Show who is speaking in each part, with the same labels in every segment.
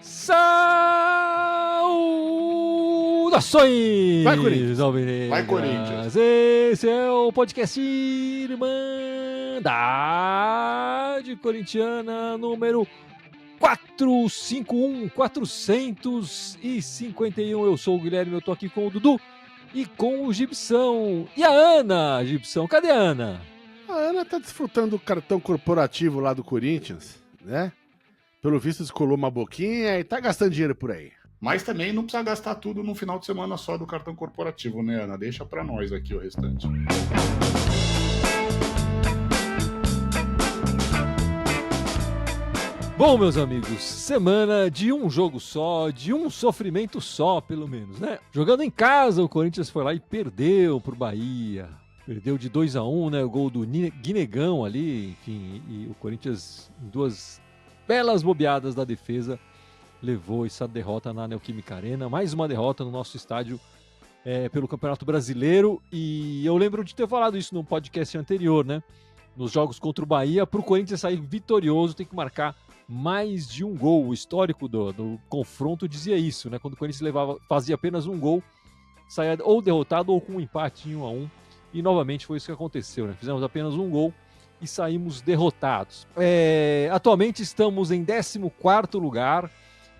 Speaker 1: Saudações!
Speaker 2: Vai, Corinthians!
Speaker 1: Alvinegras.
Speaker 2: Vai, Corinthians!
Speaker 1: Esse é o podcast Irmandade Corintiana número 451. Eu sou o Guilherme, eu tô aqui com o Dudu e com o Gibson. E a Ana, Gibson? Cadê a Ana?
Speaker 2: A Ana tá desfrutando do cartão corporativo lá do Corinthians, né? Pelo visto descolou uma boquinha e tá gastando dinheiro por aí.
Speaker 3: Mas também não precisa gastar tudo no final de semana só do cartão corporativo, né, Ana? Deixa pra nós aqui o restante.
Speaker 1: Bom, meus amigos, semana de um jogo só, de um sofrimento só, pelo menos, né? Jogando em casa, o Corinthians foi lá e perdeu pro Bahia. Perdeu de 2-1, né? O gol do Guinegão ali, enfim, e o Corinthians, em duas belas bobeadas da defesa, levou essa derrota na Neoquímica Arena. Mais uma derrota no nosso estádio pelo Campeonato Brasileiro. E eu lembro de ter falado isso no podcast anterior, né? Nos jogos contra o Bahia, para o Corinthians sair vitorioso, tem que marcar mais de um gol. O histórico do confronto dizia isso, né? Quando o Corinthians fazia apenas um gol, saía ou derrotado ou com um empate em 1-1. E novamente foi isso que aconteceu, né? Fizemos apenas um gol e saímos derrotados. Atualmente estamos em 14º lugar,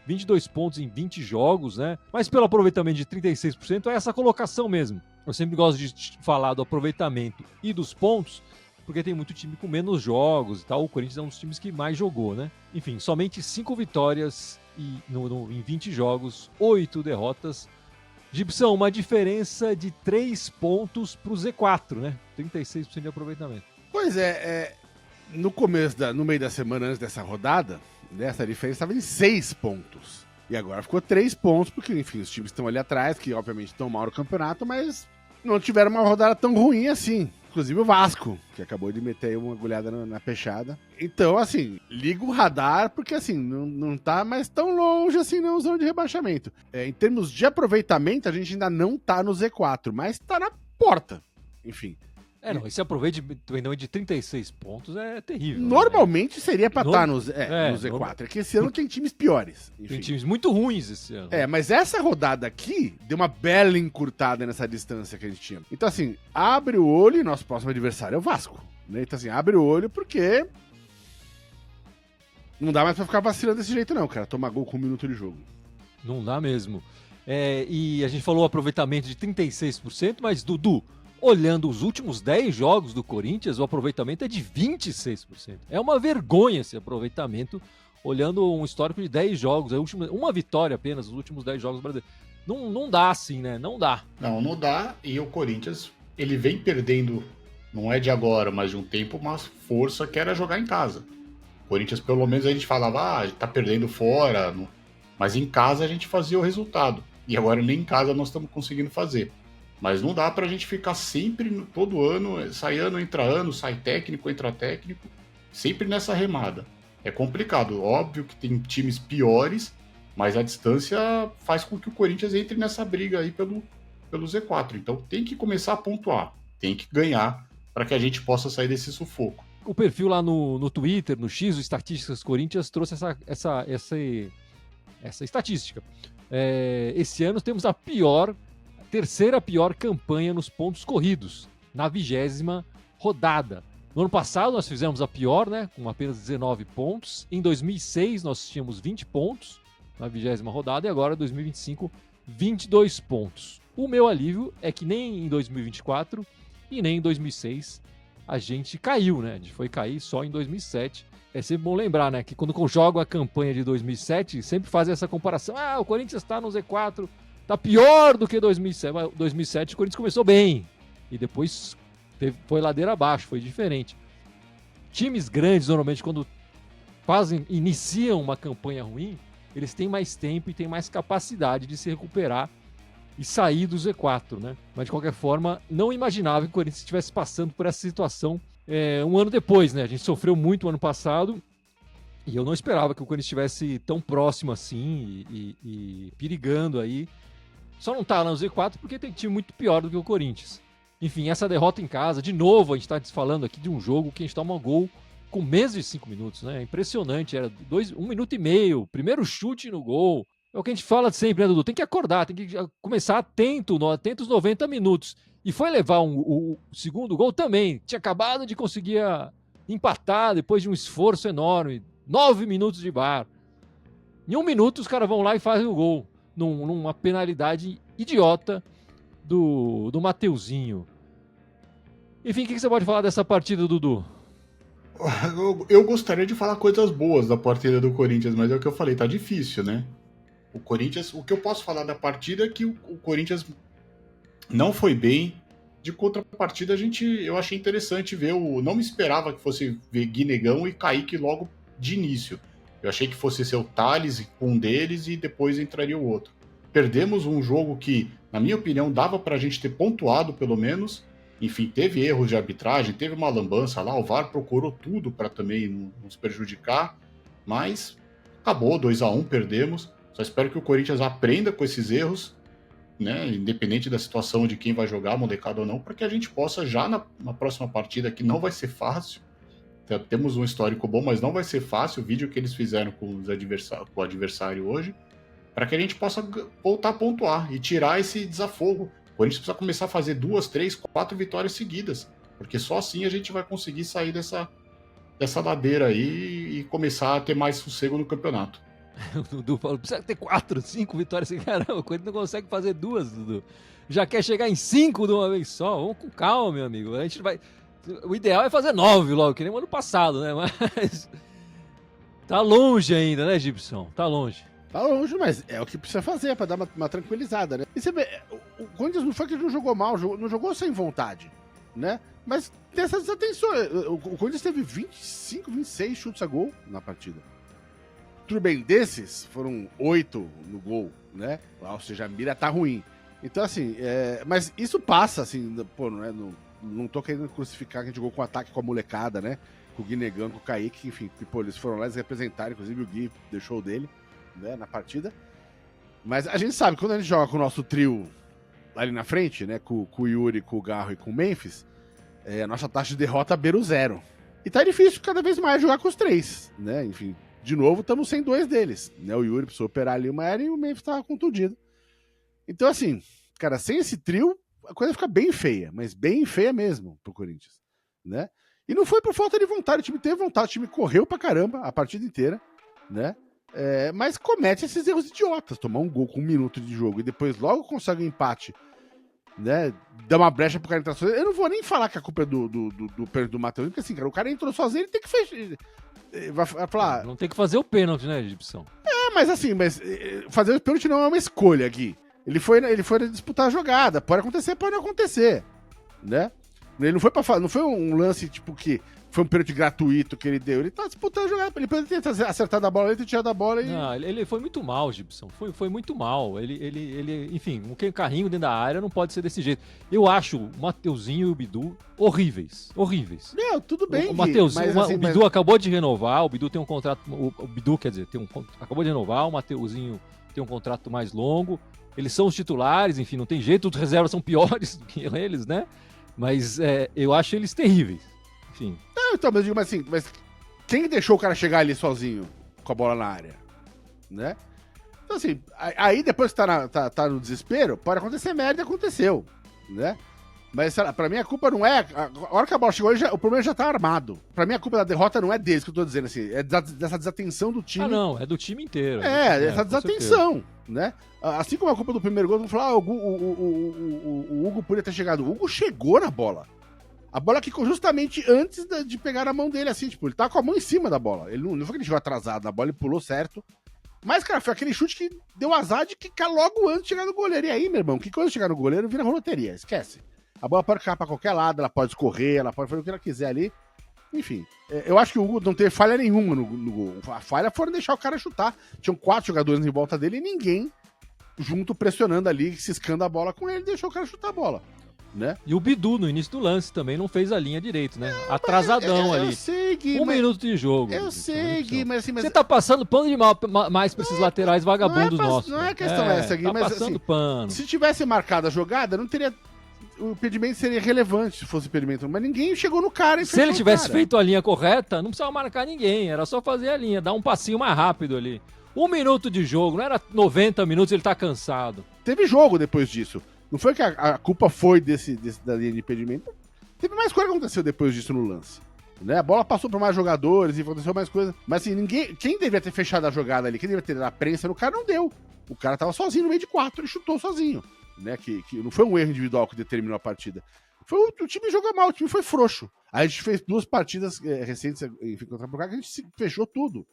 Speaker 1: 22 pontos em 20 jogos, né? Mas pelo aproveitamento de 36%, é essa colocação mesmo. Eu sempre gosto de falar do aproveitamento e dos pontos, porque tem muito time com menos jogos e tal. O Corinthians é um dos times que mais jogou, né? Enfim, somente 5 vitórias em 20 jogos, 8 derrotas. Gibson, uma diferença de 3 pontos pro Z4, né? 36% de aproveitamento.
Speaker 2: Pois no meio da semana antes dessa rodada, essa diferença estava em 6 pontos. E agora ficou 3 pontos, porque, enfim, os times estão ali atrás, que obviamente estão mal no campeonato, mas não tiveram uma rodada tão ruim assim. Inclusive o Vasco, que acabou de meter aí uma agulhada na peixada. Então, assim, liga o radar, porque assim, não tá mais tão longe assim na zona de rebaixamento. Em termos de aproveitamento, a gente ainda não tá no Z4, mas tá na porta. Enfim.
Speaker 1: Esse aproveitamento de 36 pontos é terrível.
Speaker 2: Normalmente, né? Seria pra estar no Z4. É que esse ano tem times piores. Enfim.
Speaker 1: Tem times muito ruins esse ano.
Speaker 2: Mas essa rodada aqui deu uma bela encurtada nessa distância que a gente tinha. Então, assim, abre o olho e nosso próximo adversário é o Vasco. Né? Então, assim, abre o olho porque não dá mais pra ficar vacilando desse jeito, não, cara. Tomar gol com 1 minuto de jogo.
Speaker 1: Não dá mesmo. E a gente falou aproveitamento de 36%, mas, Dudu, olhando os últimos 10 jogos do Corinthians, o aproveitamento é de 26%. É uma vergonha esse aproveitamento, olhando um histórico de 10 jogos, uma vitória apenas nos últimos 10 jogos brasileiros. Não dá assim, né? Não dá.
Speaker 3: Não dá, e o Corinthians, ele vem perdendo, não é de agora, mas de um tempo, uma força que era jogar em casa. O Corinthians, pelo menos, a gente falava, tá perdendo fora, mas em casa a gente fazia o resultado. E agora nem em casa nós estamos conseguindo fazer. Mas não dá pra gente ficar sempre, todo ano, sai ano, entra ano, sai técnico, entra técnico, sempre nessa remada. É complicado, óbvio que tem times piores, mas a distância faz com que o Corinthians entre nessa briga aí pelo Z4. Então tem que começar a pontuar, tem que ganhar para que a gente possa sair desse sufoco.
Speaker 1: O perfil lá no Twitter, no X, o Estatísticas Corinthians, trouxe essa estatística. Esse ano temos a terceira pior campanha nos pontos corridos, na 20ª rodada. No ano passado nós fizemos a pior, né, com apenas 19 pontos. Em 2006 nós tínhamos 20 pontos na 20ª rodada e agora em 2025, 22 pontos. O meu alívio é que nem em 2024 e nem em 2006 a gente caiu, né? A gente foi cair só em 2007. É sempre bom lembrar, né, que quando eu jogo a campanha de 2007, sempre fazem essa comparação. O Corinthians está no Z4, tá pior do que 2007. 2007 o Corinthians começou bem e depois foi ladeira abaixo, foi diferente. Times grandes, normalmente, quando iniciam uma campanha ruim, eles têm mais tempo e têm mais capacidade de se recuperar e sair do Z4, né? Mas, de qualquer forma, não imaginava que o Corinthians estivesse passando por essa situação um ano depois, né? A gente sofreu muito no ano passado e eu não esperava que o Corinthians estivesse tão próximo assim e perigando aí. Só não tá lá no Z4 porque tem time muito pior do que o Corinthians. Enfim, essa derrota em casa, de novo, a gente tá falando aqui de um jogo que a gente toma um gol com menos de 5 minutos, né? Impressionante, era 1 minuto e meio, primeiro chute no gol. É o que a gente fala sempre, né, Dudu? Tem que acordar, tem que começar atento os 90 minutos. E foi levar o segundo gol também. Tinha acabado de conseguir empatar depois de um esforço enorme. 9 minutos de VAR. Em 1 minuto os caras vão lá e fazem o gol. Numa penalidade idiota do Mateuzinho. Enfim, o que você pode falar dessa partida, Dudu?
Speaker 3: Eu gostaria de falar coisas boas da partida do Corinthians, mas é o que eu falei, tá difícil, né? O Corinthians, o que eu posso falar da partida é que o Corinthians não foi bem. De contrapartida, eu achei interessante ver não me esperava que fosse ver Guinegão e Kaique logo de início. Eu achei que fosse ser o Thales com um deles e depois entraria o outro. Perdemos um jogo que, na minha opinião, dava pra gente ter pontuado pelo menos. Enfim, teve erros de arbitragem, teve uma lambança lá, o VAR procurou tudo para também nos prejudicar, mas acabou, 2-1, perdemos. Só espero que o Corinthians aprenda com esses erros, né, independente da situação de quem vai jogar, molecada ou não, para que a gente possa já na próxima partida, que não vai ser fácil, temos um histórico bom, mas não vai ser fácil, o vídeo que eles fizeram com o adversário hoje, para que a gente possa voltar a pontuar e tirar esse desafogo. O Corinthians precisa começar a fazer 2, 3, 4 vitórias seguidas, porque só assim a gente vai conseguir sair dessa ladeira aí e começar a ter mais sossego no campeonato.
Speaker 1: O Dudu falou, precisa ter 4, 5 vitórias. Caramba, o Corinthians não consegue fazer 2, Dudu. Já quer chegar em 5 de uma vez só. Vamos com calma, meu amigo. A gente vai... O ideal é fazer 9 logo, que nem o ano passado, né? Mas tá longe ainda, né, Gibson? Tá longe.
Speaker 2: Tá longe, mas é o que precisa fazer pra dar uma tranquilizada, né? E você vê, o Corinthians não foi que ele não jogou mal, não jogou sem vontade, né? Mas tem essas desatenções. O Corinthians teve 25, 26 chutes a gol na partida. Tudo bem, desses foram 8 no gol, né? Ou seja, a mira tá ruim. Então, assim, mas isso passa, assim, pô, não tô querendo crucificar que a gente jogou com ataque com a molecada, né? Com o Guinegão, com o Kaique, enfim, pô, eles foram lá, eles representaram, inclusive o Gui deixou o dele, né, na partida. Mas a gente sabe, quando a gente joga com o nosso trio ali na frente, né, com o Yuri, com o Garro e com o Memphis, a nossa taxa de derrota beira o 0. E tá difícil cada vez mais jogar com os 3, né? Enfim, de novo, estamos sem 2 deles, né? O Yuri precisou operar ali uma área e o Memphis tava contundido. Então, assim, cara, sem esse trio, a coisa fica bem feia, mas bem feia mesmo pro Corinthians, né? E não foi por falta de vontade, o time teve vontade, o time correu pra caramba a partida inteira, né? Mas comete esses erros idiotas, tomar um gol com 1 minuto de jogo e depois logo consegue um empate, né? Dá uma brecha pro cara entrar sozinho. Eu não vou nem falar que a culpa é do Matheus, porque assim, cara, o cara entrou sozinho, ele tem que fechar. Vai falar.
Speaker 1: Não tem que fazer o pênalti, né, Gibson?
Speaker 2: Mas assim, fazer o pênalti não é uma escolha aqui. Ele foi disputar a jogada. Pode acontecer, pode não acontecer, né? Ele não foi um lance tipo que foi um pênalti gratuito que ele deu. Ele tá disputando a jogada. Ele poderia ter acertado a bola, ele ter tirado a bola e...
Speaker 1: Não, ele foi muito mal, Gibson. Foi muito mal. Enfim, um carrinho dentro da área não pode ser desse jeito. Eu acho o Mateuzinho e o Bidu horríveis. Horríveis.
Speaker 2: Não, tudo bem,
Speaker 1: o Mateuzinho, o Bidu acabou de renovar, o Bidu tem um contrato... O Bidu, quer dizer, acabou de renovar, o Mateuzinho tem um contrato mais longo. Eles são os titulares, enfim, não tem jeito, os reservas são piores do que eles, né? Mas eu acho eles terríveis. Enfim.
Speaker 2: Não, então, mas eu digo assim, mas quem deixou o cara chegar ali sozinho com a bola na área? Né? Então, assim, aí depois que tá no desespero, pode acontecer merda e aconteceu, né? Mas pra mim a culpa não é... A hora que a bola chegou, o problema já tá armado. Pra mim a culpa da derrota não é deles, que eu tô dizendo assim, é dessa desatenção do time.
Speaker 1: Ah, não, é do time inteiro.
Speaker 2: Essa desatenção, né? Assim como a culpa do primeiro gol, vamos falar, o Hugo podia ter chegado. O Hugo chegou na bola. A bola ficou justamente antes de pegar na mão dele, assim, tipo, ele tava com a mão em cima da bola. Ele não foi que ele chegou atrasado na bola, ele pulou certo. Mas, cara, foi aquele chute que deu azar de quicar logo antes de chegar no goleiro. E aí, meu irmão, que quando chegar no goleiro, vira loteria, esquece. A bola pode ficar pra qualquer lado, ela pode escorrer, ela pode fazer o que ela quiser ali. Enfim, eu acho que o Hugo não teve falha nenhuma no gol. A falha foi deixar o cara chutar. Tinham 4 jogadores em volta dele e ninguém junto pressionando ali, ciscando a bola com ele, deixou o cara chutar a bola, né?
Speaker 1: E o Bidu, no início do lance, também não fez a linha direito, né? Atrasadão ali.
Speaker 2: Eu sei, Gui,
Speaker 1: 1 minuto de jogo.
Speaker 2: Eu sei, Gui, mas assim...
Speaker 1: Você tá passando pano de mal mais pra esses laterais vagabundos nossos.
Speaker 2: Não é questão essa, Gui,
Speaker 1: tá
Speaker 2: mas
Speaker 1: passando
Speaker 2: assim,
Speaker 1: pano.
Speaker 2: se tivesse marcado a jogada, não teria o impedimento seria relevante se fosse impedimento, mas ninguém chegou no cara e
Speaker 1: Se ele
Speaker 2: fechou o
Speaker 1: tivesse
Speaker 2: cara.
Speaker 1: feito a linha correta, não precisava marcar ninguém, era só fazer a linha, dar um passinho mais rápido ali. 1 minuto de jogo, não era 90 minutos, ele tá cansado.
Speaker 2: Teve jogo depois disso. Não foi que a culpa foi da linha de impedimento. Teve mais coisa que aconteceu depois disso no lance. Né? A bola passou por mais jogadores e aconteceu mais coisa. Mas assim, ninguém. Quem devia ter fechado a jogada ali, quem devia ter dado a prensa no cara, não deu. O cara tava sozinho no meio de 4 e chutou sozinho. Né? Que não foi um erro individual que determinou a partida. Foi o time jogou mal, o time foi frouxo. Aí a gente fez 2 partidas recentes, enfim, contra o cara, que a gente fechou tudo.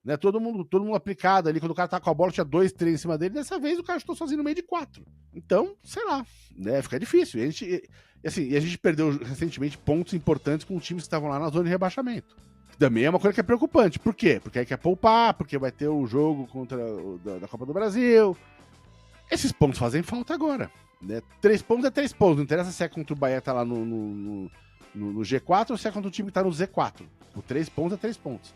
Speaker 2: Né? Todo mundo aplicado ali. Quando o cara tá com a bola, tinha 2, 3 em cima dele. Dessa vez o cara chutou sozinho no meio de 4. Então, sei lá, né? Fica difícil. E a gente perdeu recentemente pontos importantes com times que estavam lá na zona de rebaixamento. Também é uma coisa que é preocupante. Por quê? Porque aí quer poupar, porque vai ter o jogo contra da Copa do Brasil. Esses pontos fazem falta agora. Né? 3 pontos é 3 pontos. Não interessa se é contra o Bahia que tá lá no G4 ou se é contra o time que tá no Z4. O 3 pontos é 3 pontos.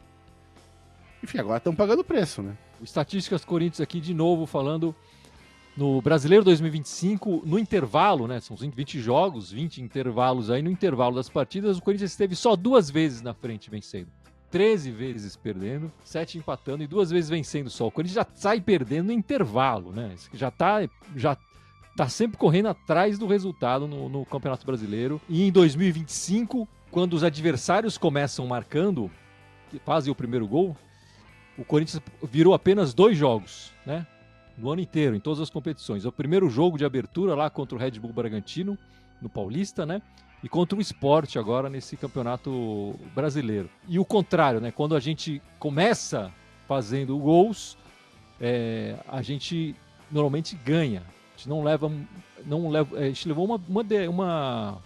Speaker 2: Enfim, agora estão pagando o preço, né?
Speaker 1: O Estatísticas Corinthians aqui de novo falando no Brasileiro 2025, no intervalo, né? São 20 jogos, 20 intervalos aí. No intervalo das partidas, o Corinthians esteve só 2 vezes na frente vencendo. 13 vezes perdendo, 7 empatando e 2 vezes vencendo só. O Corinthians já sai perdendo no intervalo, né? Já tá sempre correndo atrás do resultado no Campeonato Brasileiro. E em 2025, quando os adversários começam marcando, fazem o primeiro gol, o Corinthians virou apenas 2 jogos, né? No ano inteiro, em todas as competições. O primeiro jogo de abertura lá contra o Red Bull Bragantino, no Paulista, né? E contra o Sport agora nesse Campeonato Brasileiro. E o contrário, né? Quando a gente começa fazendo gols, a gente normalmente ganha. A gente não leva, a gente levou uma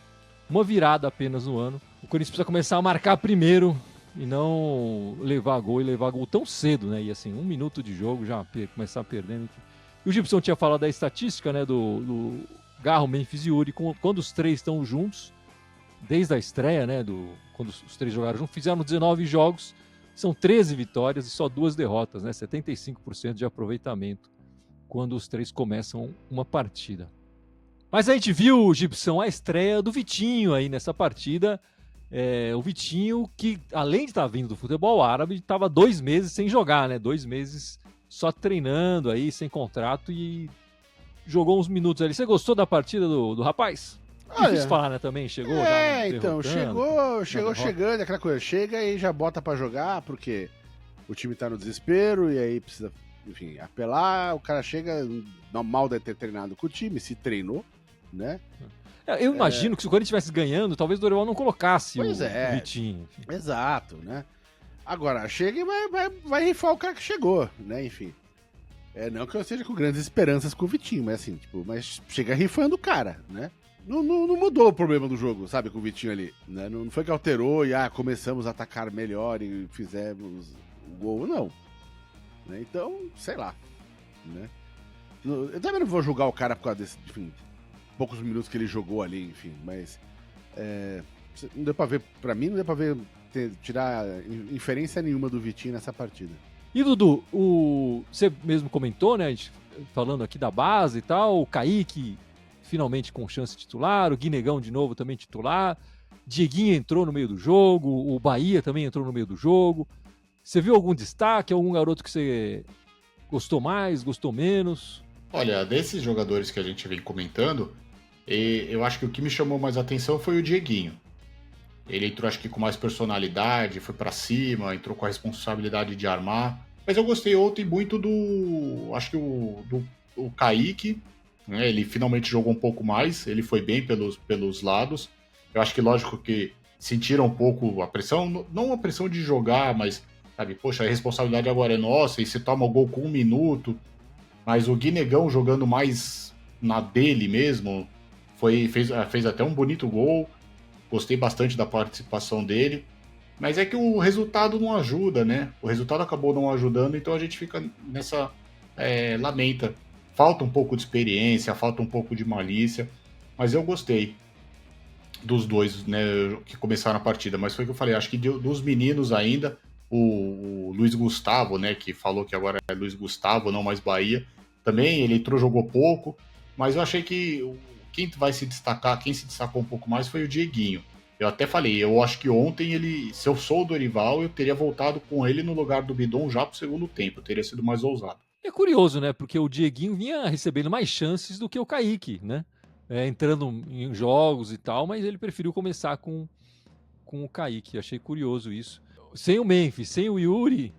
Speaker 1: virada apenas no ano. O Corinthians precisa começar a marcar primeiro e não levar gol tão cedo, né? E assim, 1 minuto de jogo já começar perdendo. E o Gibson tinha falado da estatística, né? Do Garro, Memphis e Yuri, quando os 3 estão juntos, desde a estreia, né? Quando os 3 jogaram juntos, fizeram 19 jogos, são 13 vitórias e só 2 derrotas, né? 75% de aproveitamento quando os 3 começam uma partida. Mas a gente viu, Gibson, a estreia do Vitinho aí nessa partida. O Vitinho, que além de estar vindo do futebol árabe, estava 2 meses sem jogar, né? 2 meses só treinando aí, sem contrato, e jogou uns minutos ali. Você gostou da partida do rapaz? Difícil falar, né, também? Chegou já
Speaker 2: então, chegou chegando, aquela coisa, chega e já bota pra jogar, porque o time tá no desespero, e aí precisa, enfim, apelar, o cara chega, mal deve ter treinado com o time, se treinou, né?
Speaker 1: Eu imagino que se o Corinthians estivesse ganhando, talvez o Dorival não colocasse o Vitinho. Enfim.
Speaker 2: Exato, né? Agora, chega e vai rifar o cara que chegou, né? Enfim. Não que eu seja com grandes esperanças com o Vitinho, mas assim, mas chega rifando o cara, né? Não mudou o problema do jogo, sabe, com o Vitinho ali, né? Não foi que alterou e começamos a atacar melhor e fizemos o gol, não. Né? Então, sei lá, né? Eu também não vou julgar o cara por causa desse, enfim, poucos minutos que ele jogou ali, enfim, mas não deu pra ver, pra mim não deu pra ver, tirar inferência nenhuma do Vitinho nessa partida.
Speaker 1: E Dudu, você mesmo comentou, né, a gente falando aqui da base e tal, o Kaique finalmente com chance titular, o Guinegão de novo também titular, Dieguinho entrou no meio do jogo, o Bahia também entrou no meio do jogo. Você viu algum destaque, algum garoto que você gostou mais, gostou menos?
Speaker 3: Olha, desses jogadores que a gente vem comentando, eu acho que o que me chamou mais atenção foi o Dieguinho. Ele entrou, acho que com mais personalidade, foi pra cima, entrou com a responsabilidade de armar. Mas eu gostei ontem muito acho que o Kaique, né? Ele finalmente jogou um pouco mais, ele foi bem pelos lados. Eu acho que, lógico, que sentiram um pouco a pressão, não a pressão de jogar, mas, sabe, poxa, a responsabilidade agora é nossa, e se toma o gol com 1 minuto. Mas o Guinegão jogando mais na dele mesmo, fez até um bonito gol. Gostei bastante da participação dele. Mas é que o resultado não ajuda, né? O resultado acabou não ajudando, então a gente fica nessa lamenta. Falta um pouco de experiência, falta um pouco de malícia. Mas eu gostei dos 2, né, que começaram a partida. Mas foi o que eu falei, acho que dos meninos ainda, o Luiz Gustavo, né, que falou que agora é Luiz Gustavo, não mais Bahia, também ele entrou, jogou pouco, mas eu achei que quem vai se destacar, quem se destacou um pouco mais foi o Dieguinho. Eu até falei, eu acho que ontem se eu sou o Dorival, eu teria voltado com ele no lugar do Bidon já pro segundo tempo, eu teria sido mais ousado.
Speaker 1: É curioso, né? Porque o Dieguinho vinha recebendo mais chances do que o Kaique, né? Entrando em jogos e tal, mas ele preferiu começar com o Kaique. Achei curioso isso. Sem o Memphis, sem o Yuri,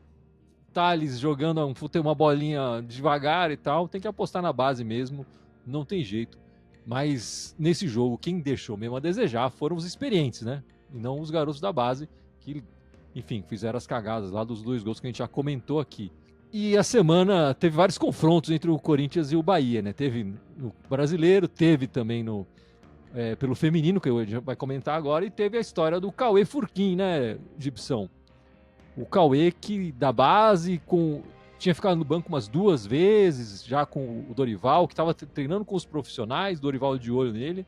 Speaker 1: Thales jogando uma bolinha devagar e tal, tem que apostar na base mesmo, não tem jeito. Mas nesse jogo, quem deixou mesmo a desejar foram os experientes, né? E não os garotos da base, que, enfim, fizeram as cagadas lá dos 2 gols que a gente já comentou aqui. E a semana teve vários confrontos entre o Corinthians e o Bahia, né? Teve no brasileiro, teve também pelo feminino, que a gente vai comentar agora, e teve a história do Cauê Furquim, né, Gibson? O Cauê que da base, tinha ficado no banco umas 2 vezes, já com o Dorival, que estava treinando com os profissionais, Dorival de olho nele,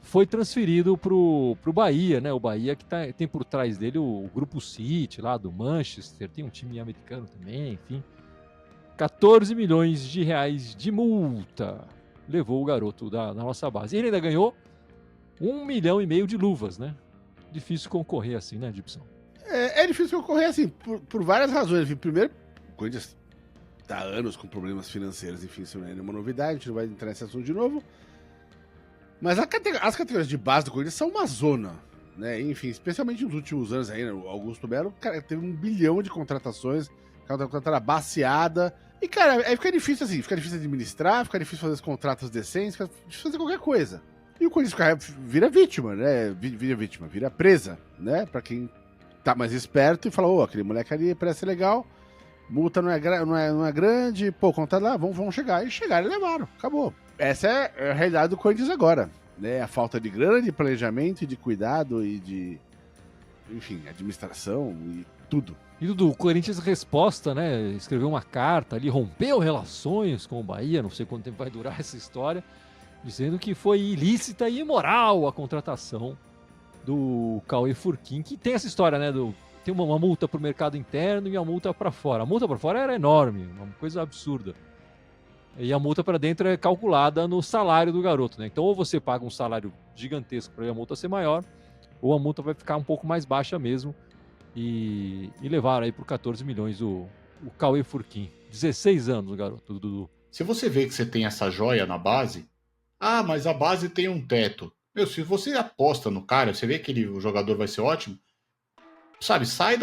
Speaker 1: foi transferido pro Bahia, né? O Bahia que tem por trás dele o Grupo City, lá do Manchester, tem um time americano também, enfim. 14 milhões de reais de multa levou o garoto da nossa base. Ele ainda ganhou 1,5 milhão de luvas, né? Difícil concorrer assim, né, Gibson?
Speaker 2: É difícil concorrer assim, por várias razões. Primeiro, o Corinthians tá há anos com problemas financeiros, enfim, isso não é nenhuma novidade, a gente não vai entrar nesse assunto de novo. Mas as categorias de base do Corinthians são uma zona, né? Enfim, especialmente nos últimos anos aí, né? O Augusto Melo, cara, teve 1 bilhão de contratações, cada contratada baseada. E, cara, aí fica difícil assim, fica difícil administrar, fica difícil fazer os contratos decentes, fica difícil fazer qualquer coisa. E o Corinthians vira vítima, né? Vira presa, né? Pra quem tá mais esperto e fala, aquele moleque ali parece ser legal, multa não é grande, pô, conta lá, vamos chegar. E chegaram e levaram, acabou. Essa é a realidade do Corinthians agora, né? A falta de grana, de planejamento, de cuidado e de, enfim, administração e tudo.
Speaker 1: E Dudu, o Corinthians resposta, né? Escreveu uma carta ali, rompeu relações com o Bahia, não sei quanto tempo vai durar essa história, dizendo que foi ilícita e imoral a contratação do Cauê Furquim, que tem essa história, né? Tem uma multa para o mercado interno e a multa para fora. A multa para fora era enorme, uma coisa absurda. E a multa para dentro é calculada no salário do garoto, né? Então, ou você paga um salário gigantesco para a multa ser maior, ou a multa vai ficar um pouco mais baixa mesmo. E levaram aí por 14 milhões o Cauê Furquim. 16 anos o garoto, Dudu.
Speaker 3: Se você vê que você tem essa joia na base, mas a base tem um teto. Meu, se você aposta no cara, você vê que o jogador vai ser ótimo, sabe, sai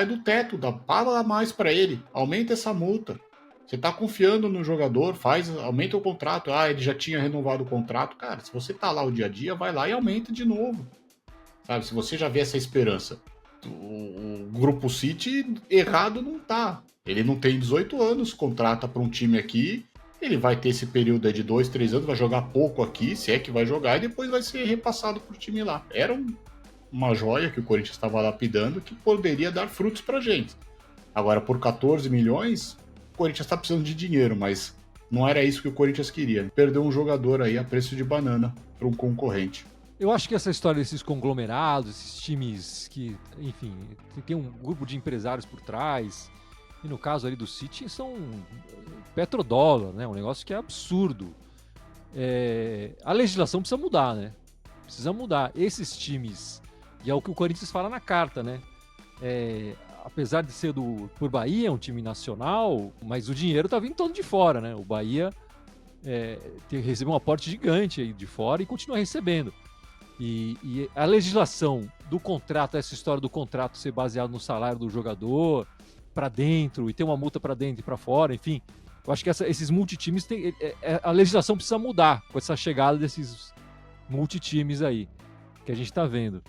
Speaker 3: do teto, paga mais para ele, aumenta essa multa. Você tá confiando no jogador, aumenta o contrato. Ele já tinha renovado o contrato. Cara, se você tá lá o dia a dia, vai lá e aumenta de novo. Sabe, se você já vê essa esperança. O Grupo City errado não tá. Ele não tem 18 anos, contrata para um time aqui, ele vai ter esse período aí de 2, 3 anos, vai jogar pouco aqui, se é que vai jogar, e depois vai ser repassado pro time lá. Era uma joia que o Corinthians estava lapidando que poderia dar frutos pra gente. Agora, por 14 milhões, o Corinthians está precisando de dinheiro, mas não era isso que o Corinthians queria. Perdeu um jogador aí a preço de banana para um concorrente.
Speaker 1: Eu acho que essa história desses conglomerados, esses times que, enfim, tem um grupo de empresários por trás, e no caso ali do City são petrodólar, né? Um negócio que é absurdo. A legislação precisa mudar, né? Precisa mudar. Esses times, e é o que o Corinthians fala na carta, né? Apesar de ser por Bahia, é um time nacional, mas o dinheiro tá vindo todo de fora, né? O Bahia recebeu um aporte gigante aí de fora e continua recebendo. E a legislação do contrato, essa história do contrato ser baseado no salário do jogador para dentro e ter uma multa para dentro e para fora, enfim, eu acho que esses multitimes a legislação precisa mudar com essa chegada desses multitimes aí que a gente tá vendo.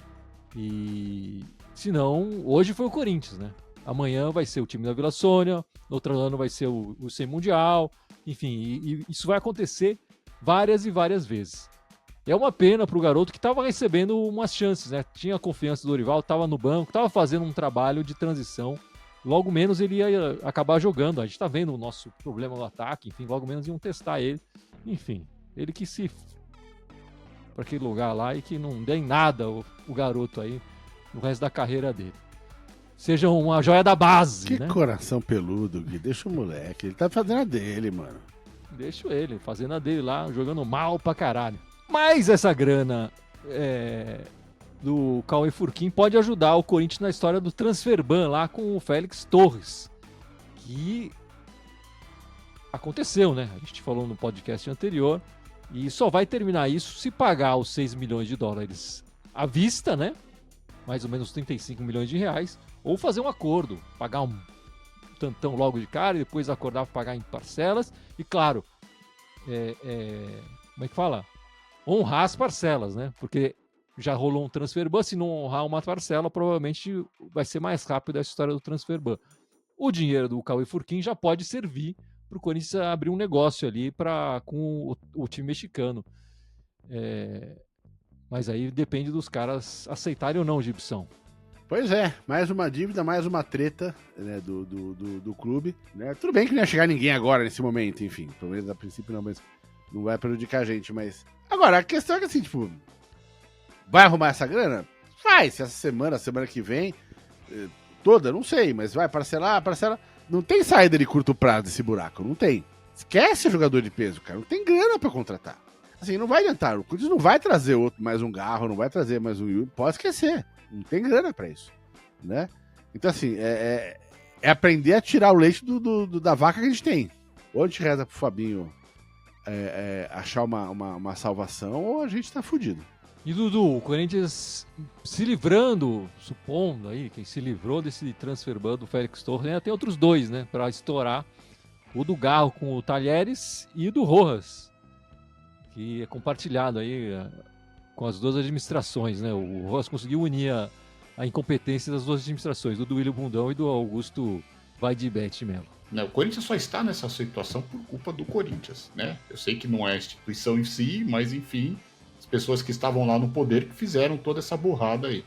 Speaker 1: E senão, hoje foi o Corinthians, né? Amanhã vai ser o time da Vila Sônia, no outro ano vai ser o Sem Mundial, enfim, e isso vai acontecer várias e várias vezes. É uma pena pro garoto que estava recebendo umas chances, né? Tinha confiança do Dorival, estava no banco, estava fazendo um trabalho de transição. Logo menos ele ia acabar jogando. A gente tá vendo o nosso problema no ataque, enfim, logo menos iam testar ele. Enfim, ele que se para aquele lugar lá e que não dê em nada o garoto aí no resto da carreira dele. Seja uma joia da base,
Speaker 2: que
Speaker 1: né?
Speaker 2: Coração peludo, Gui. Deixa o moleque. Ele tá fazendo a dele, mano.
Speaker 1: Deixo ele fazendo a dele lá, jogando mal pra caralho. Mas essa grana do Cauê Furquim pode ajudar o Corinthians na história do transferban lá com o Félix Torres, que aconteceu, né? A gente falou no podcast anterior, e só vai terminar isso se pagar os 6 milhões de dólares à vista, né? Mais ou menos 35 milhões de reais, ou fazer um acordo, pagar um tantão logo de cara e depois acordar para pagar em parcelas, e claro, como é que fala? Honrar as parcelas, né? Porque já rolou um transferban, se não honrar uma parcela, provavelmente vai ser mais rápido essa história do transferban. O dinheiro do Cauê Furquim já pode servir para o Corinthians abrir um negócio ali com o time mexicano. Mas aí depende dos caras aceitarem ou não, Gibson.
Speaker 2: Pois é, mais uma dívida, mais uma treta, né, do clube. Né? Tudo bem que não ia chegar ninguém agora, nesse momento, enfim. Pelo menos a princípio não, mas não vai prejudicar a gente. Mas agora, a questão é que assim, tipo, vai arrumar essa grana? Vai, se essa semana que vem, toda, não sei, mas vai parcelar. Não tem saída de curto prazo desse buraco, não tem. Esquece jogador de peso, cara, não tem grana pra contratar. Assim, não vai adiantar, o Corinthians não vai trazer mais um Garro, não vai trazer mais um Yuri, pode esquecer. Não tem grana pra isso, né? Então, assim, é aprender a tirar o leite da vaca que a gente tem. Ou a gente reza pro Fabinho achar uma salvação, ou a gente tá fudido.
Speaker 1: E Dudu, o Corinthians se livrando, supondo aí, quem se livrou desse transferban do Félix Torres, ainda tem outros dois, né, pra estourar. O do Garro com o Talheres e o do Rojas, que é compartilhado aí com as duas administrações, né? O Rojas conseguiu unir a incompetência das duas administrações, do William Bundão e do Augusto Vaidibete Melo.
Speaker 3: O Corinthians só está nessa situação por culpa do Corinthians, né? Eu sei que não é a instituição em si, mas enfim, as pessoas que estavam lá no poder que fizeram toda essa burrada aí.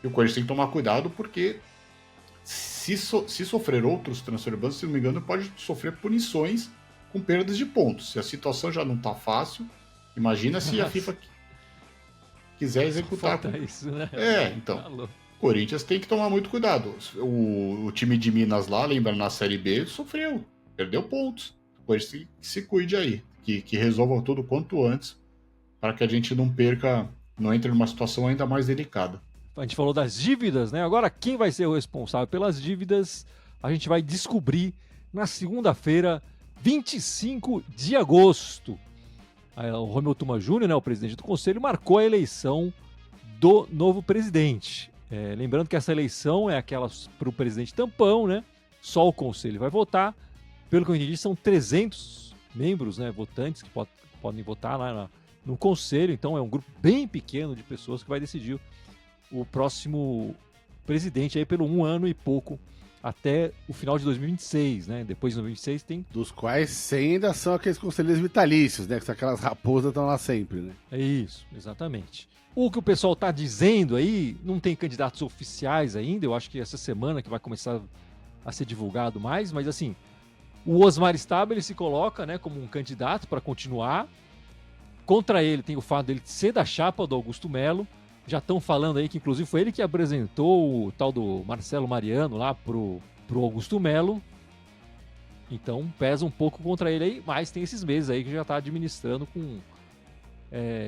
Speaker 3: E o Corinthians tem que tomar cuidado porque se sofrer outros transferbans, se não me engano, pode sofrer punições com perdas de pontos. Se a situação já não tá fácil, imagina se a FIFA quiser executar.
Speaker 1: Isso, né?
Speaker 3: Então.
Speaker 1: Falou.
Speaker 3: O Corinthians tem que tomar muito cuidado. O time de Minas lá, lembra, na Série B, sofreu, perdeu pontos. O Corinthians se cuide aí, que resolva tudo quanto antes, para que a gente não entre numa situação ainda mais delicada.
Speaker 1: A gente falou das dívidas, né? Agora, quem vai ser o responsável pelas dívidas, a gente vai descobrir na segunda-feira, 25 de agosto. O Romeu Tuma Júnior, né, o presidente do conselho, marcou a eleição do novo presidente. Lembrando que essa eleição é aquela para o presidente tampão, né? Só o conselho vai votar. Pelo que eu entendi, são 300 membros, né, votantes que podem votar lá no conselho. Então é um grupo bem pequeno de pessoas que vai decidir o próximo presidente aí pelo 1 ano e pouco até o final de 2026, né? Depois de 2026 tem...
Speaker 2: Dos quais 100 ainda são aqueles conselheiros vitalícios, né? Que são aquelas raposas que estão lá sempre, né?
Speaker 1: É isso, exatamente. O que o pessoal tá dizendo aí, não tem candidatos oficiais ainda, eu acho que essa semana que vai começar a ser divulgado mais, mas assim, o Osmar Stabile se coloca, né, como um candidato para continuar. Contra ele tem o fato dele ser da chapa do Augusto Melo. Já estão falando aí que inclusive foi ele que apresentou o tal do Marcelo Mariano lá pro Augusto Melo. Então pesa um pouco contra ele aí, mas tem esses meses aí que já está administrando com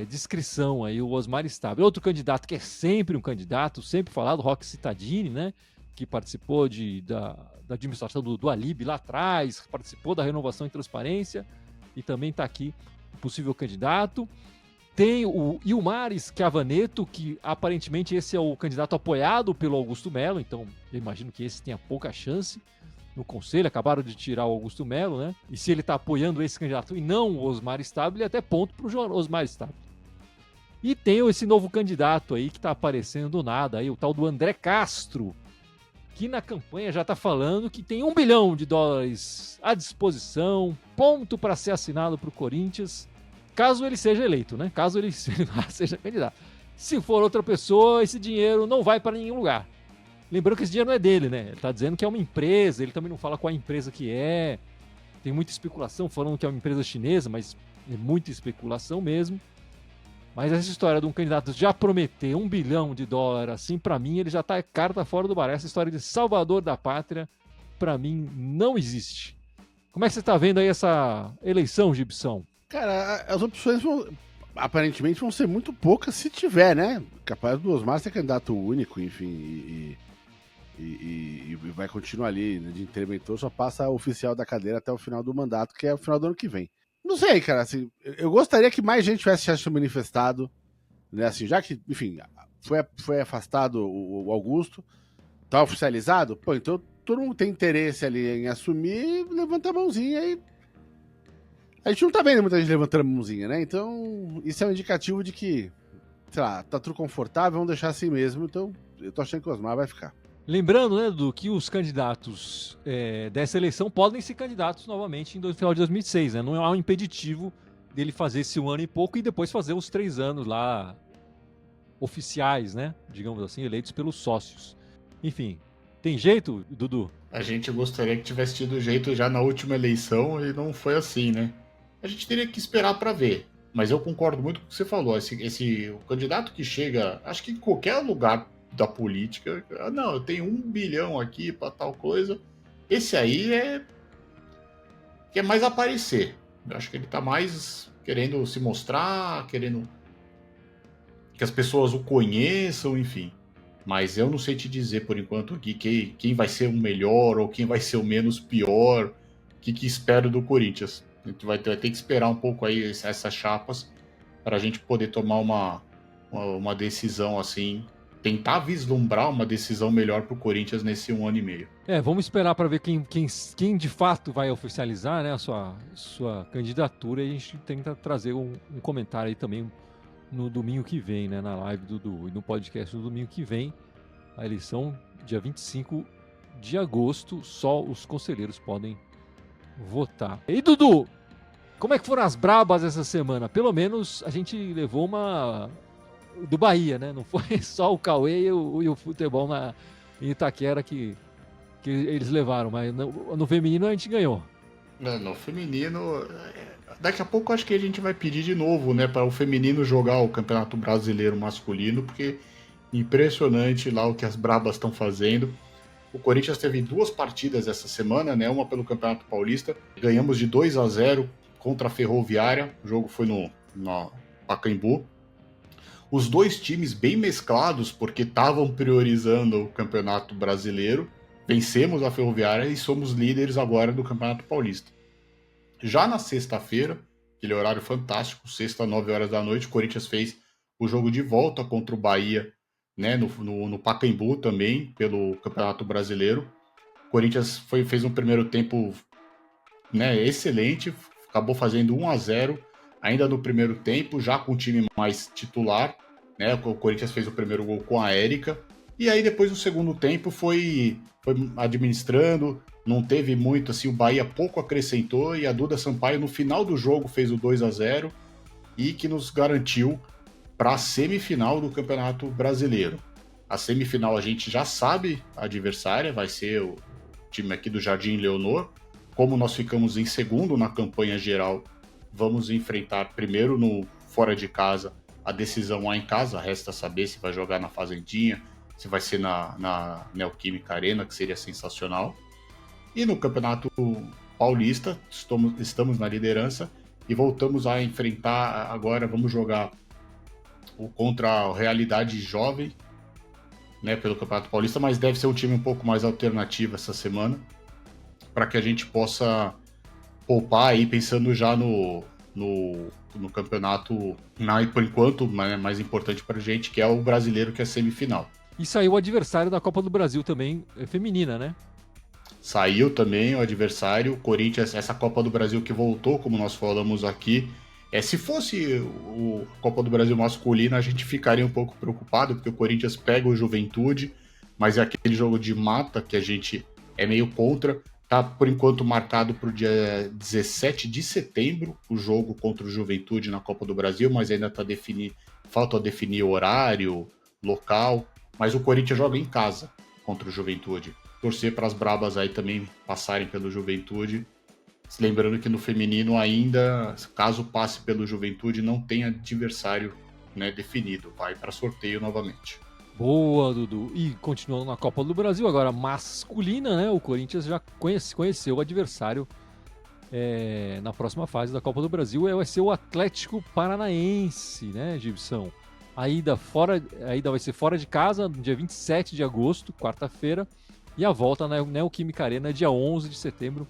Speaker 1: discrição aí o Osmar Stabile. Outro candidato que é sempre um candidato, sempre falado, Roque Cittadini, né? Que participou da administração do Alib lá atrás, participou da renovação e transparência e também está aqui o possível candidato. Tem o Ilmar Schiavaneto, que aparentemente esse é o candidato apoiado pelo Augusto Melo, então eu imagino que esse tenha pouca chance no conselho. Acabaram de tirar o Augusto Melo, né? E se ele está apoiando esse candidato e não o Osmar Stabile, até ponto para o Osmar Stabile. E tem esse novo candidato aí que está aparecendo do nada, aí, o tal do André Castro, que na campanha já está falando que tem $1 bilhão à disposição, ponto para ser assinado para o Corinthians, caso ele seja eleito, né? Caso ele seja candidato. Se for outra pessoa, esse dinheiro não vai para nenhum lugar. Lembrando que esse dinheiro não é dele, né? Ele tá dizendo que é uma empresa, ele também não fala qual empresa que é. Tem muita especulação falando que é uma empresa chinesa, mas é muita especulação mesmo. Mas essa história de um candidato já prometer $1 bilhão, assim, pra mim, ele já tá carta fora do baralho. Essa história de salvador da pátria, pra mim, não existe. Como é que você tá vendo aí essa eleição, Gibson?
Speaker 2: Cara, as opções aparentemente vão ser muito poucas se tiver, né? Capaz do Osmar ser candidato único, enfim, e vai continuar ali, né, de interventor, só passa oficial da cadeira até o final do mandato, que é o final do ano que vem. Não sei, cara, assim, eu gostaria que mais gente tivesse se manifestado, né, assim, já que, enfim, foi afastado o Augusto, tá oficializado, pô, então todo mundo tem interesse ali em assumir, levanta a mãozinha e a gente não tá vendo muita gente levantando a mãozinha, né? Então, isso é um indicativo de que, sei lá, tá tudo confortável, vamos deixar assim mesmo. Então, eu tô achando que o Osmar vai ficar.
Speaker 1: Lembrando, né, do que os candidatos dessa eleição podem ser candidatos novamente no final de 2006, né? Não há um impeditivo dele fazer esse 1 ano e pouco e depois fazer os 3 anos lá oficiais, né? Digamos assim, eleitos pelos sócios. Enfim, tem jeito, Dudu?
Speaker 3: A gente gostaria que tivesse tido jeito já na última eleição e não foi assim, né? A gente teria que esperar para ver. Mas eu concordo muito com o que você falou. O candidato que chega, acho que em qualquer lugar da política, não, eu tenho 1 bilhão aqui para tal coisa. Esse aí quer mais aparecer. Eu acho que ele tá mais querendo se mostrar, querendo que as pessoas o conheçam, enfim. Mas eu não sei te dizer por enquanto aqui quem vai ser o melhor ou quem vai ser o menos pior, o que espero do Corinthians. A gente vai ter que esperar um pouco aí essas chapas para a gente poder tomar uma decisão assim, tentar vislumbrar uma decisão melhor para o Corinthians nesse 1 ano e meio.
Speaker 1: Vamos esperar para ver quem de fato vai oficializar, né, a sua candidatura e a gente tenta trazer um comentário aí também no domingo que vem, né, na live do Dudu e no podcast no domingo que vem. A eleição, dia 25 de agosto, só os conselheiros podem votar. E Dudu, como é que foram as brabas essa semana? Pelo menos a gente levou uma do Bahia, né? Não foi só o Cauê e o futebol em Itaquera que eles levaram, mas no feminino a gente ganhou.
Speaker 3: No feminino, daqui a pouco acho que a gente vai pedir de novo, né, para o feminino jogar o Campeonato Brasileiro masculino, porque impressionante lá o que as brabas estão fazendo. O Corinthians teve 2 partidas essa semana, né, uma pelo Campeonato Paulista, ganhamos de 2-0 contra a Ferroviária, o jogo foi no Pacaembu. Os 2 times bem mesclados, porque estavam priorizando o Campeonato Brasileiro. Vencemos a Ferroviária e somos líderes agora do Campeonato Paulista. Já na sexta-feira, aquele horário fantástico, sexta, 9 horas da noite, o Corinthians fez o jogo de volta contra o Bahia, né, no Pacaembu também, pelo Campeonato Brasileiro. O Corinthians fez um primeiro tempo, né, excelente, acabou fazendo 1-0 ainda no primeiro tempo, já com o time mais titular, né, o Corinthians fez o primeiro gol com a Érica, e aí depois o segundo tempo foi administrando, não teve muito, assim, o Bahia pouco acrescentou, e a Duda Sampaio no final do jogo fez o 2-0 e que nos garantiu para a semifinal do Campeonato Brasileiro. A semifinal a gente já sabe a adversária, vai ser o time aqui do Jardim Leonor. Como nós ficamos em segundo na campanha geral, vamos enfrentar primeiro no fora de casa a decisão lá em casa, resta saber se vai jogar na Fazendinha, se vai ser na Neoquímica Arena, que seria sensacional. E no Campeonato Paulista, estamos na liderança e voltamos a enfrentar, agora vamos jogar contra a Realidade Jovem, né, pelo Campeonato Paulista, mas deve ser um time um pouco mais alternativo essa semana, para que a gente possa poupar aí, pensando já no campeonato, por enquanto, mais importante para a gente, que é o brasileiro, que é a semifinal.
Speaker 1: E saiu o adversário da Copa do Brasil também, feminina, né?
Speaker 3: Saiu também o adversário, o Corinthians, essa Copa do Brasil que voltou, como nós falamos aqui. Se fosse o Copa do Brasil masculina, a gente ficaria um pouco preocupado, porque o Corinthians pega o Juventude, mas é aquele jogo de mata que a gente é meio contra. Tá, por enquanto, marcado para o dia 17 de setembro, o jogo contra o Juventude na Copa do Brasil, mas ainda falta definir horário, local. Mas o Corinthians joga em casa contra o Juventude. Torcer para as brabas aí também passarem pelo Juventude. Lembrando que no feminino ainda, caso passe pelo Juventude, não tem adversário, né, definido. Vai para sorteio novamente.
Speaker 1: Boa, Dudu. E continuando na Copa do Brasil, agora masculina, né? O Corinthians já conheceu o adversário na próxima fase da Copa do Brasil vai ser o Atlético Paranaense, né, Gibson? A ida vai ser fora de casa, no dia 27 de agosto, quarta-feira, e a volta na Neoquímica Arena, dia 11 de setembro,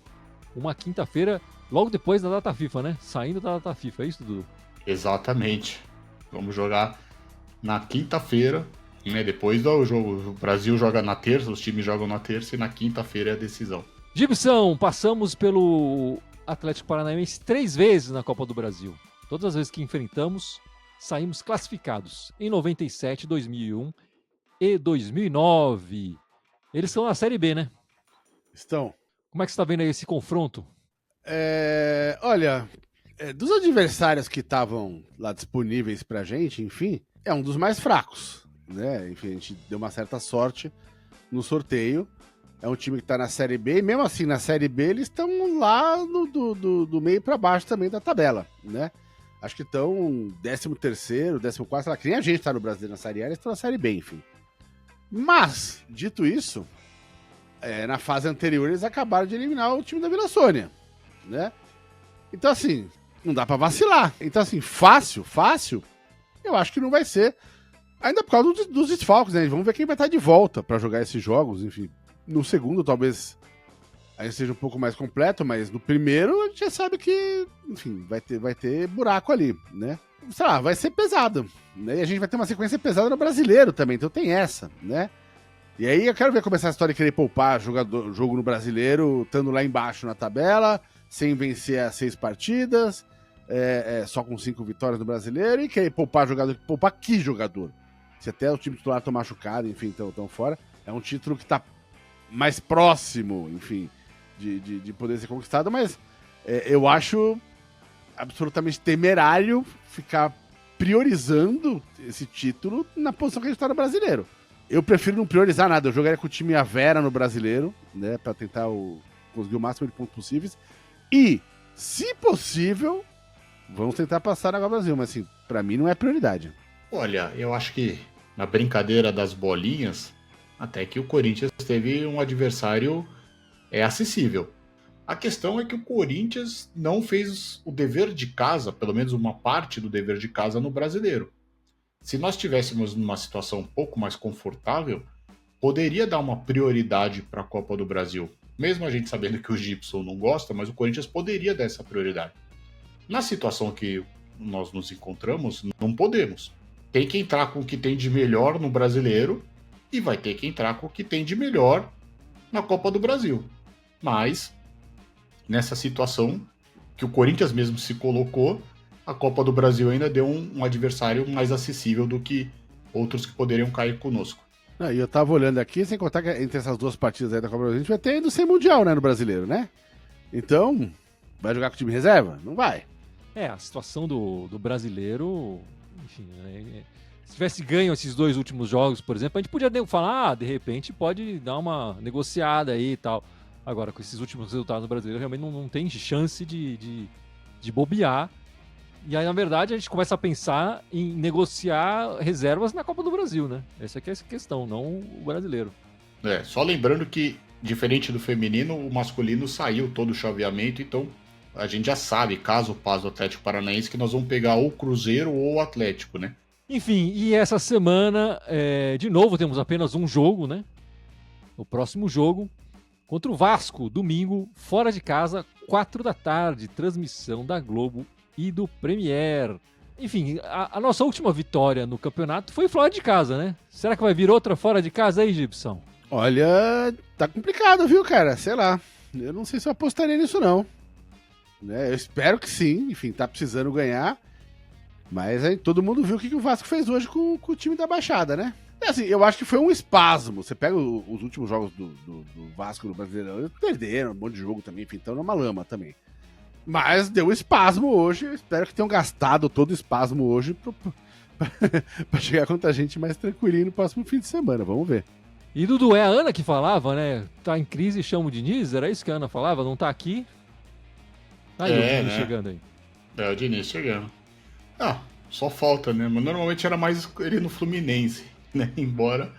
Speaker 1: uma quinta-feira, logo depois da data FIFA, né? Saindo da data FIFA, é isso, Dudu?
Speaker 3: Exatamente. Vamos jogar na quinta-feira, né? Depois do jogo. O Brasil joga na terça, os times jogam na terça e na quinta-feira é a decisão.
Speaker 1: Gibson, passamos pelo Atlético Paranaense 3 vezes na Copa do Brasil. Todas as vezes que enfrentamos, saímos classificados em 97, 2001 e 2009. Eles estão na Série B, né?
Speaker 2: Estão.
Speaker 1: Como é que você está vendo aí esse confronto?
Speaker 2: Olha, dos adversários que estavam lá disponíveis pra gente, enfim, é um dos mais fracos, né? Enfim, a gente deu uma certa sorte no sorteio. É um time que tá na Série B, e mesmo assim, na Série B, eles estão lá do meio pra baixo também da tabela, né? Acho que estão 13º, 14º, sei lá, que nem a gente tá no Brasileiro na Série A, eles estão na Série B, enfim. Mas, dito isso, na fase anterior eles acabaram de eliminar o time da Vila Sônia, né? Então, assim, não dá pra vacilar. Então, assim, fácil, eu acho que não vai ser. Ainda por causa dos desfalques, né? Vamos ver quem vai estar de volta pra jogar esses jogos, enfim. No segundo, talvez aí seja um pouco mais completo, mas no primeiro a gente já sabe que, enfim, vai ter buraco ali, né? Sei lá, vai ser pesado, né? E a gente vai ter uma sequência pesada no Brasileiro também, então tem essa, né? E aí eu quero ver começar a história de querer poupar jogo no Brasileiro, estando lá embaixo na tabela, sem vencer as 6 partidas, só com 5 vitórias no Brasileiro, e querer poupar jogador. Poupar que jogador? Se até o time titular tá machucado, enfim, tão fora. É um título que tá mais próximo, enfim, de poder ser conquistado, mas eu acho absolutamente temerário ficar priorizando esse título na posição que a gente tá no Brasileiro. Eu prefiro não priorizar nada, eu jogaria com o time à Vera no Brasileiro, né, pra tentar conseguir o máximo de pontos possíveis, e, se possível, vamos tentar passar na Copa do Brasil, mas assim, pra mim não é prioridade.
Speaker 3: Olha, eu acho que na brincadeira das bolinhas, até que o Corinthians teve um adversário acessível. A questão é que o Corinthians não fez o dever de casa, pelo menos uma parte do dever de casa no Brasileiro. Se nós estivéssemos numa situação um pouco mais confortável, poderia dar uma prioridade para a Copa do Brasil. Mesmo a gente sabendo que o Gibson não gosta, mas o Corinthians poderia dar essa prioridade. Na situação que nós nos encontramos, não podemos. Tem que entrar com o que tem de melhor no Brasileiro e vai ter que entrar com o que tem de melhor na Copa do Brasil. Mas, nessa situação que o Corinthians mesmo se colocou, a Copa do Brasil ainda deu um adversário mais acessível do que outros que poderiam cair conosco.
Speaker 2: E eu tava olhando aqui, sem contar que entre essas 2 partidas aí da Copa do Brasil, a gente vai ter indo sem Mundial, né, no Brasileiro, né? Então, vai jogar com o time reserva? Não vai.
Speaker 1: A situação do brasileiro, enfim, se tivesse ganho esses 2 últimos jogos, por exemplo, a gente podia falar, de repente pode dar uma negociada aí e tal. Agora, com esses últimos resultados do brasileiro, realmente não tem chance de bobear. E aí, na verdade, a gente começa a pensar em negociar reservas na Copa do Brasil, né? Essa aqui é a questão, não o brasileiro.
Speaker 3: Só lembrando que, diferente do feminino, o masculino saiu todo o chaveamento, então a gente já sabe, caso passe o Atlético Paranaense, que nós vamos pegar ou o Cruzeiro ou o Atlético, né?
Speaker 1: Enfim, e essa semana, de novo, temos apenas um jogo, né? O próximo jogo, contra o Vasco, domingo, fora de casa, 4 da tarde, transmissão da Globo e do Premier. Enfim, a nossa última vitória no campeonato foi fora de casa, né? Será que vai vir outra fora de casa aí, Gibson?
Speaker 2: Olha, tá complicado, viu, cara? Sei lá. Eu não sei se eu apostaria nisso, não. Eu espero que sim. Enfim, tá precisando ganhar. Mas aí todo mundo viu o que o Vasco fez hoje com o time da Baixada, né? Assim, eu acho que foi um espasmo. Você pega os últimos jogos do Vasco no Brasileirão, eles perderam um monte de jogo também, enfim, então numa lama também. Mas deu espasmo hoje. Eu espero que tenham gastado todo o espasmo hoje pra chegar contra a gente mais tranquilinho no próximo fim de semana. Vamos ver.
Speaker 1: E Dudu, é a Ana que falava, né? Tá em crise, chama o Diniz? Era isso que a Ana falava? Não tá aqui? Aí o Diniz chegando aí.
Speaker 3: O Diniz chegando. Só falta, né? Mas normalmente era mais ele no Fluminense, né? Embora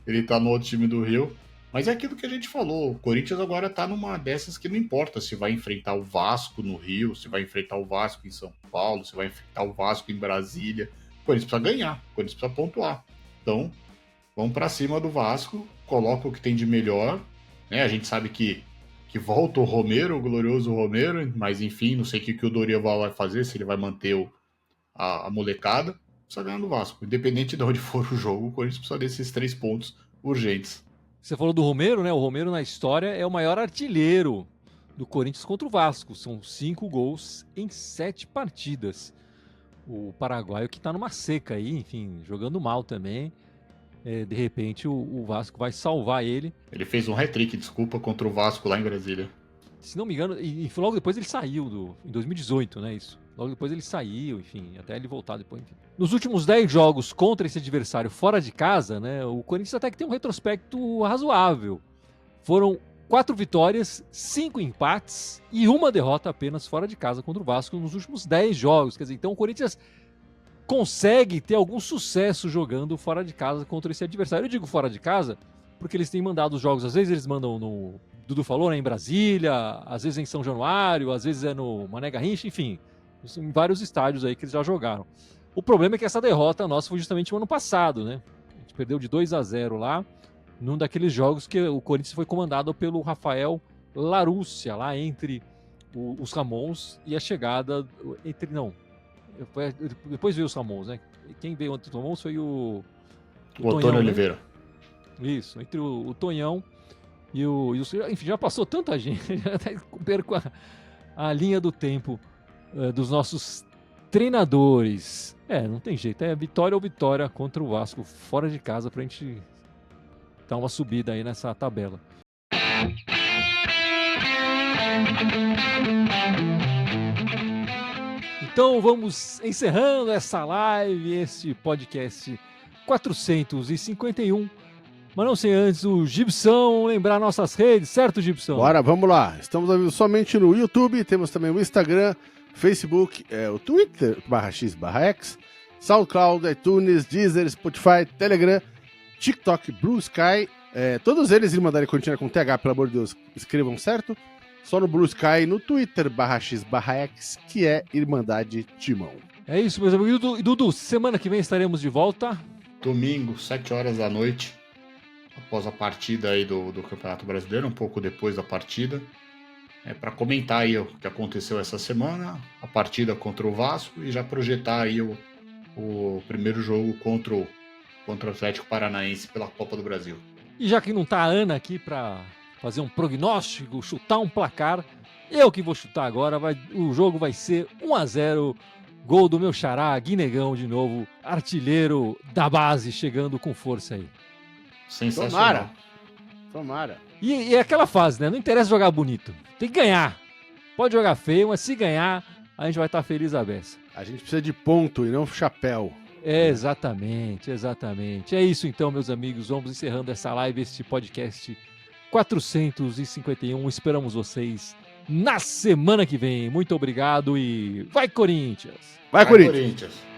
Speaker 3: ele tá no outro time do Rio. Mas é aquilo que a gente falou, o Corinthians agora tá numa dessas que não importa se vai enfrentar o Vasco no Rio, se vai enfrentar o Vasco em São Paulo, se vai enfrentar o Vasco em Brasília. O Corinthians precisa ganhar, o Corinthians precisa pontuar. Então, vamos pra cima do Vasco, coloca o que tem de melhor, né? A gente sabe que volta o Romero, o glorioso Romero, mas enfim, não sei o que o Dorival vai fazer, se ele vai manter a molecada. Precisa ganhar do Vasco. Independente de onde for o jogo, o Corinthians precisa desses 3 pontos urgentes.
Speaker 1: Você falou do Romero, né? O Romero na história é o maior artilheiro do Corinthians contra o Vasco. São 5 gols em 7 partidas. O paraguaio que tá numa seca aí, enfim, jogando mal também. De repente o Vasco vai salvar ele.
Speaker 3: Ele fez um hat-trick, desculpa, contra o Vasco lá em Brasília.
Speaker 1: Se não me engano, e logo depois ele saiu em 2018, né? Isso. Logo depois ele saiu, enfim, até ele voltar depois. Enfim. Nos últimos 10 jogos contra esse adversário fora de casa, né? O Corinthians até que tem um retrospecto razoável. Foram 4 vitórias, 5 empates e 1 derrota apenas fora de casa contra o Vasco nos últimos 10 jogos. Quer dizer, então o Corinthians consegue ter algum sucesso jogando fora de casa contra esse adversário. Eu digo fora de casa porque eles têm mandado os jogos, às vezes eles mandam no... Dudu falou, né, em Brasília, às vezes em São Januário, às vezes é no Mané Garrincha, enfim, em vários estádios aí que eles já jogaram. O problema é que essa derrota nossa foi justamente no ano passado, né? A gente perdeu de 2-0 lá, num daqueles jogos que o Corinthians foi comandado pelo Rafael Larúcia, lá entre os Ramons e a chegada depois veio os Ramons, né? Quem veio antes dos Ramons foi o
Speaker 3: Antônio
Speaker 1: Tonhão,
Speaker 3: Oliveira.
Speaker 1: Né? Isso, entre o Tonhão e enfim, já passou tanta gente, já até perco a linha do tempo dos nossos treinadores. Não tem jeito, é vitória ou vitória contra o Vasco fora de casa pra gente dar uma subida aí nessa tabela. Então vamos encerrando essa live, esse podcast 451. Mas não sei antes o Gibson lembrar nossas redes, certo, Gibson?
Speaker 2: Bora, vamos lá. Estamos ao vivo somente no YouTube, temos também o Instagram, Facebook, o Twitter, /x/x, SoundCloud, iTunes, Deezer, Spotify, Telegram, TikTok, Blue Sky. Todos eles Irmandade Corintiana com TH, pelo amor de Deus, escrevam certo. Só no Blue Sky, no Twitter, /x/x, que é Irmandade Timão.
Speaker 1: É isso, meus amigos. E Dudu, semana que vem estaremos de volta.
Speaker 3: Domingo, 7 horas da noite, após a partida aí do Campeonato Brasileiro, um pouco depois da partida, para comentar aí o que aconteceu essa semana, a partida contra o Vasco e já projetar aí o primeiro jogo contra o Atlético Paranaense pela Copa do Brasil.
Speaker 1: E já que não tá a Ana aqui para fazer um prognóstico, chutar um placar, eu que vou chutar agora, o jogo vai ser 1-0, gol do meu xará, Guinegão de novo, artilheiro da base, chegando com força aí.
Speaker 3: Sensacional.
Speaker 2: Tomara.
Speaker 1: E é aquela fase, né? Não interessa jogar bonito, tem que ganhar. Pode jogar feio, mas se ganhar, a gente vai estar feliz à beça.
Speaker 2: A gente precisa de ponto e não chapéu.
Speaker 1: Exatamente. É isso então, meus amigos. Vamos encerrando essa live, este podcast 451. Esperamos vocês na semana que vem. Muito obrigado e vai, Corinthians!
Speaker 2: Vai, Corinthians!